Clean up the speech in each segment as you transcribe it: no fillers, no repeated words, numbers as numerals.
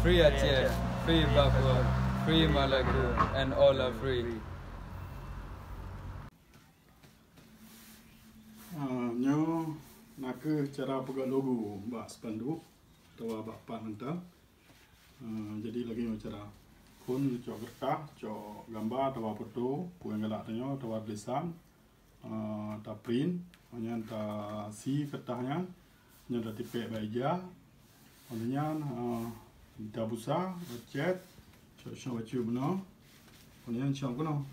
Free Aceh, free Papua, free Maluku, and all are free. Nyo nak cara pegang logo bak spanduk atau bak pan mental. Jadi lagi cara kun cok kertas, cok gambar atau foto, puan galak tanyo atau tulisan, ta print, hanya ta si kertasnya, hanya ta tipek baja, hanya ta busa, cat, cok syang baca benar, hanya syang kuno,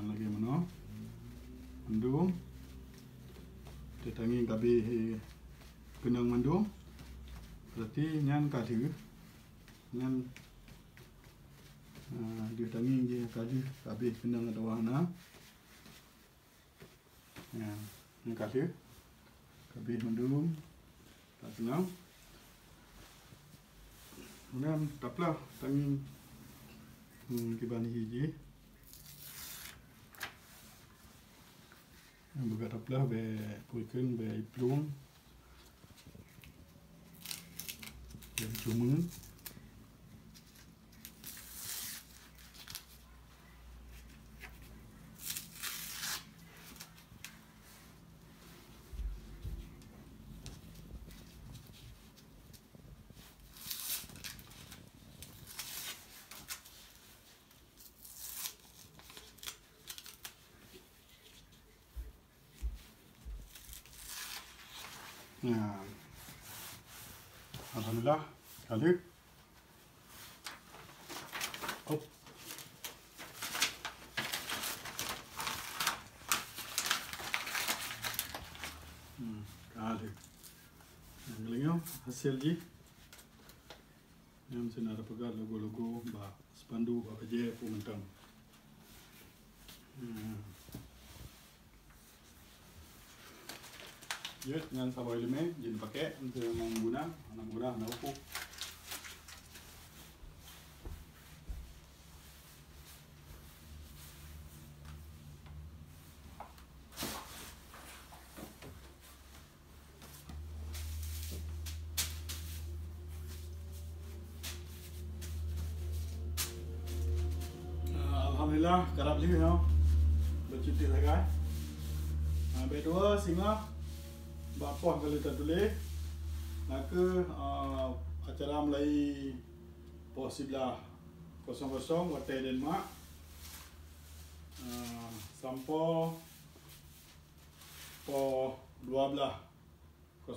lagi mana, mandung, tetangi kabi kenang mandung, berarti nyan kali, nyan dia tangi dia kali kabi kenang ada warna, nyan kali, kabi mandung, tak kenang, kemudian taplah tangi kibani hiji. Buka taplah be puikan be plung be cuma alhamdulillah kali op kali yang hasil ji yang senar pegar logo-logo ba spanduk apa je pementang ya dengan sabay lime jadi pakai untuk menggunakan anak upu. Alhamdulillah karab juga no bercuti lagi. Berdua singa bapa kalau tak tulis, maka acara mulai posiblah 00 Hotel Denmark sampai po 12.00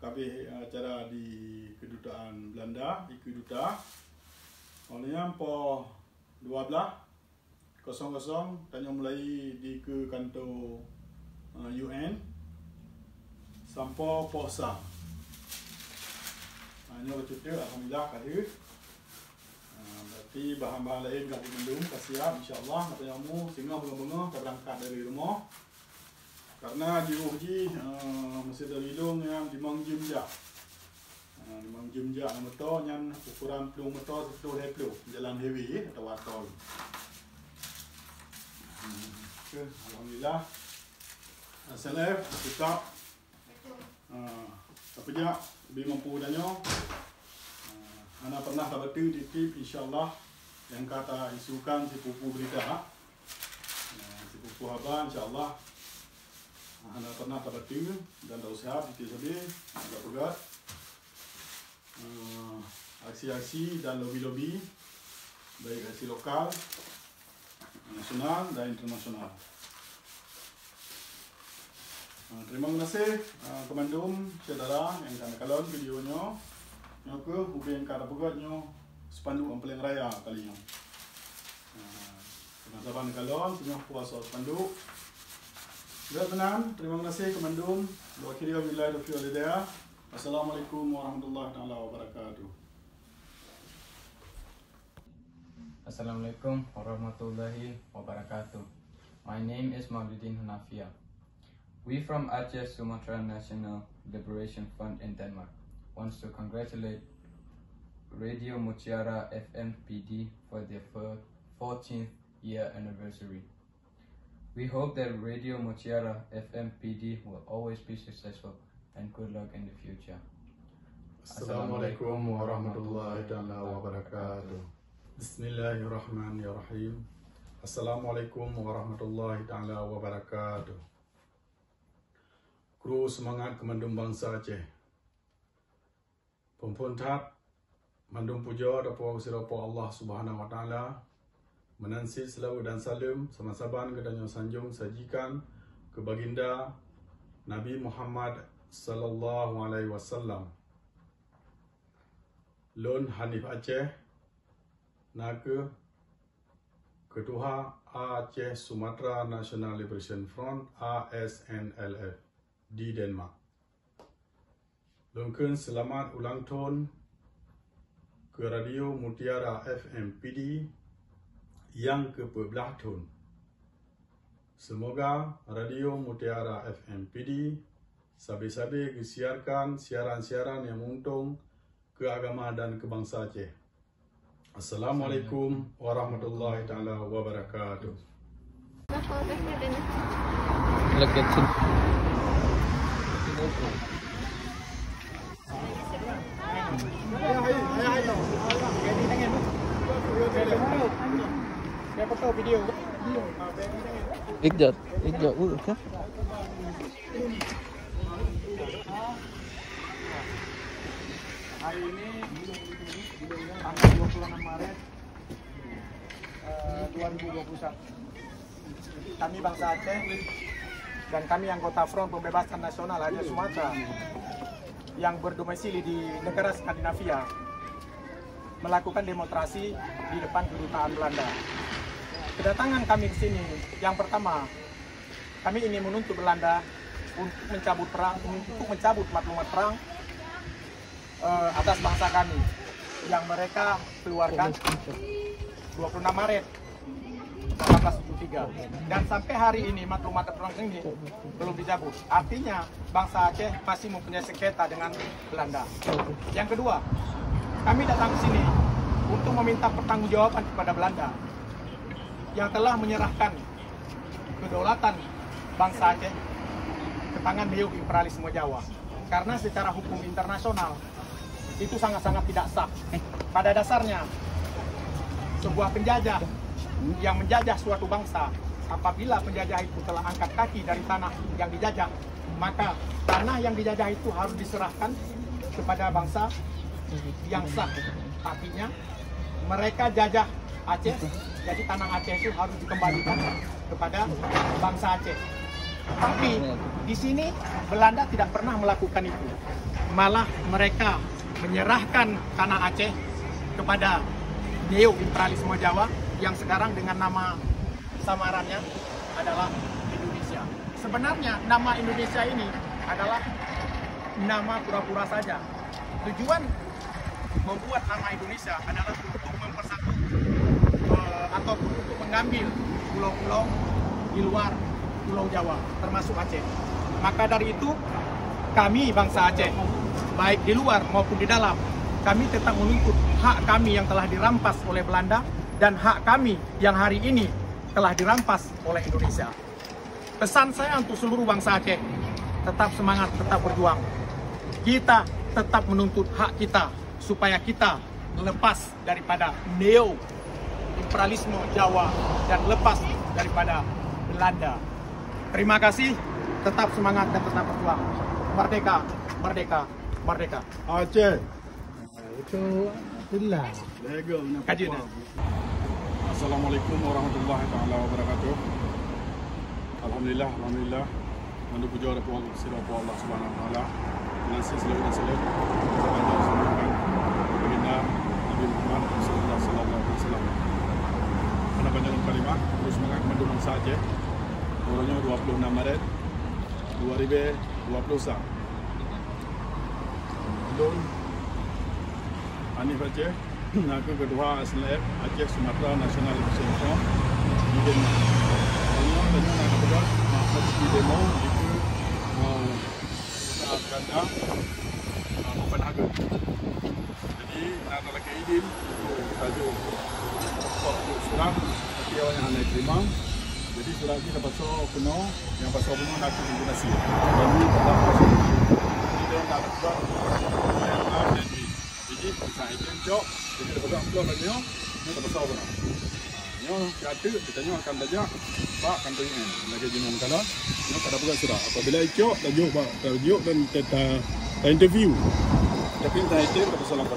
kami acara di kedutaan Belanda di kedutaan. Olehnya po 12.00 tanya mulai di ke kantor UN sampai posa. Hanya bercuti alhamdulillah kali. Berarti bahan-bahan lain dah dimendung siap insya-Allah katanya mu singa bunga-bunga kita berangkat dari rumah. Karena di uji mesti dari hidung yang di Mangjum ja. Di Mangjum ja motor yang ukuran pelung motor 10 jalan heavy atau tol. Alhamdulillah. Selef kita apa je lebih mampu danyo. Ana pernah dapat di tip insyaallah yang kata isukan si pupu berita. Si pupu haba insyaallah. Ana pernah dapat dan dah usaha di TSB agak pegat. Aksi-aksi dan lobi-lobi baik aksi lokal, nasional dan internasional. Terima kasih Komandum saudara yang kami kalon videonya. Nyoko hubungan kata buatnya spanduk Ampling Raya kalinya. Teman-teman kalon punya kuasa spanduk. Sudah tenang, terima kasih Komandum. Wakili wabillahi taufiq wal hidayah. Assalamualaikum warahmatullahi wabarakatuh. Assalamualaikum warahmatullahi wabarakatuh. My name is Maulidin Hunafia. We from Aceh Sumatra National Liberation Front in Denmark wants to congratulate Radio Mutiara FMPD for their 14th year anniversary. We hope that Radio Mutiara FMPD will always be successful and good luck in the future. Assalamualaikum warahmatullahi wabarakatuh. Bismillahirrahmanirrahim. Assalamualaikum warahmatullahi wabarakatuh. Kru semangat Kemandung Bangsa Aceh. Pumpun tat mandung puja dapur sirapa Allah Subhanahu wa taala. Menansi selawat dan salam sama-saban kedanyo sanjung sajikan ke baginda Nabi Muhammad sallallahu alaihi wasallam. Lon Hanif Aceh nake Ketua Aceh Sumatra National Liberation Front ASNLF di Denmark. Longkeun selamat ulang tahun ke Radio Mutiara FM PD yang ke-12 tahun. Semoga Radio Mutiara FM PD sabi-sabi disiarkan siaran-siaran yang menguntung ke agama dan kebangsa Aceh. Assalamualaikum warahmatullahi taala wabarakatuh. Ikjat kan? Hari ini tanggal 26 Maret 2021. Kami bangsa Aceh dan kami anggota Front Pembebasan Nasional Aceh Sumatera yang berdomisili di negara Skandinavia melakukan demonstrasi di depan kedutaan Belanda. Kedatangan kami ke sini yang pertama, kami ingin menuntut Belanda untuk mencabut maklumat perang atas bangsa kami yang mereka keluarkan 26 Maret 1873, dan sampai hari ini maklumat perang ini belum dicabut. Artinya bangsa Aceh masih mempunyai sengketa dengan Belanda. Yang kedua, kami datang ke sini untuk meminta pertanggungjawaban kepada Belanda yang telah menyerahkan kedaulatan bangsa Aceh ke tangan neo-imperialisme Jawa. Karena secara hukum internasional itu sangat-sangat tidak sah. Pada dasarnya, sebuah penjajah yang menjajah suatu bangsa, apabila penjajah itu telah angkat kaki dari tanah yang dijajah, maka tanah yang dijajah itu harus diserahkan kepada bangsa yang sah. Artinya, mereka jajah Aceh, jadi tanah Aceh itu harus dikembalikan kepada bangsa Aceh. Tapi di sini Belanda tidak pernah melakukan itu. Malah mereka menyerahkan tanah Aceh kepada neo-imperialisme Jawa yang sekarang dengan nama samarannya adalah Indonesia. Sebenarnya nama Indonesia ini adalah nama pura-pura saja. Tujuan membuat nama Indonesia adalah untuk mempersatu atau untuk mengambil pulau-pulau di luar Pulau Jawa, termasuk Aceh. Maka dari itu, kami bangsa Aceh, baik di luar maupun di dalam, kami tetap menuntut hak kami yang telah dirampas oleh Belanda dan hak kami yang hari ini telah dirampas oleh Indonesia. Pesan saya untuk seluruh bangsa Aceh, tetap semangat, tetap berjuang. Kita tetap menuntut hak kita supaya kita lepas daripada neo-imperialisme Jawa dan lepas daripada Belanda. Terima kasih, tetap semangat dan tetap berjuang. Merdeka, merdeka, merdeka. Aceh. Itu itulah. Kajian. Assalamualaikum warahmatullahi wabarakatuh. Alhamdulillah, alhamdulillah. Mandu puja dapur sirapa Allah Subhanahu wa taala. Nasi selalu dan salam kepada baginda Nabi Muhammad sallallahu alaihi wasallam. Mana banyak kalimah terus semangat mandu bangsa Aceh. Umurnya 26 Maret 2021. Lon Hanif Aceh naku Ketua ASNLF Aceh Sumatera National Liberation Front di Denmark. Semua tanya nak berbuat maksud di demo itu Belanda mempenhaga. Jadi nak lagi izin tajuk surat tapi awaknya hanya terima. Jadi surat kita pasal penuh, yang pasal penuh nak implementasi. Jadi kita pasal. Jadi dia nak berbuat cok, jadi kita pegang peluang lagi nyo, nyo tak besar pun. Nyo kata kita nyo akan belajar, pak akan teringat. Lagi jenam kalau, nyo kada pegang sudah. Apabila cok, tajuk pak, tajuk dan kita interview. Tapi kita item tak besar apa.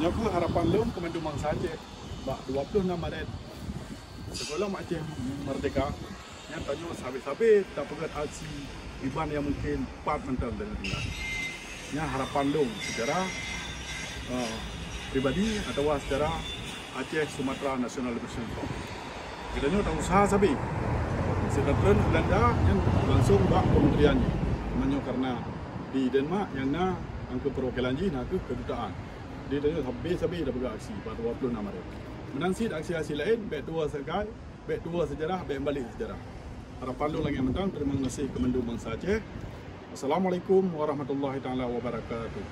Nyo ku harapan lom Komando Bangsa Aceh, pak 26 Maret. Sekolah Aceh Merdeka, yang tanya sabit-sabit tak pegat aksi Iban yang mungkin 4 mental dan tinggal. Yang harapan dong secara pribadi atau secara Aceh Sumatera National Liberation Front. Kita nyo tak usaha sabi. Sedangkan Belanda yang langsung bak kementeriannya. Namanya karena di Denmark yang na angka perwakilan ji nak ke kedutaan. Dia tanya sabi dah pegang aksi pada 26 Maret. Menangsit aksi-aksi lain, baik tua sekai, baik tua sejarah, baik balik sejarah. Harapan lu lagi mentang, terima kasih Komando Bangsa Aceh. Assalamualaikum warahmatullahi taala wabarakatuh.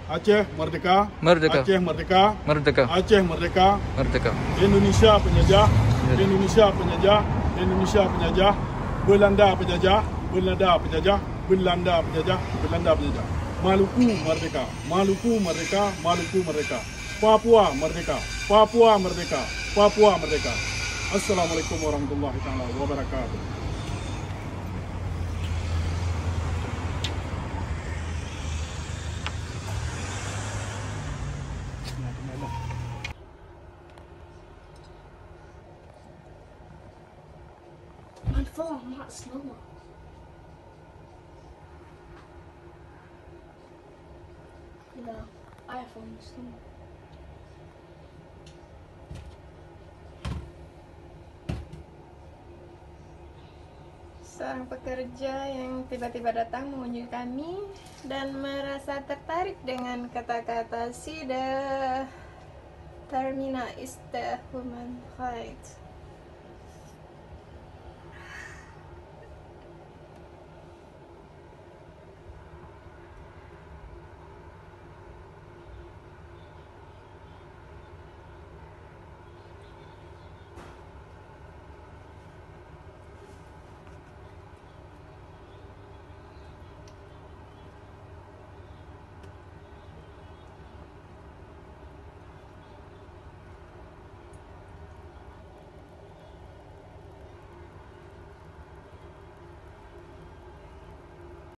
Aceh merdeka, Merdeka. Aceh merdeka, Merdeka. Aceh merdeka. Merdeka. Indonesia penjajah, Indonesia penjajah, Indonesia penjajah, Belanda penjajah, Belanda penjajah, Belanda penjajah, Belanda penjajah. Maluku merdeka, Maluku merdeka, Maluku merdeka. Papua merdeka, Papua merdeka, Papua merdeka. Assalamualaikum warahmatullahi taala wabarakatuh. My phone, not slower. The iPhone is slower. Seorang pekerja yang tiba-tiba datang mengunjungi kami dan merasa tertarik dengan kata-kata "Sida Termina is the human right".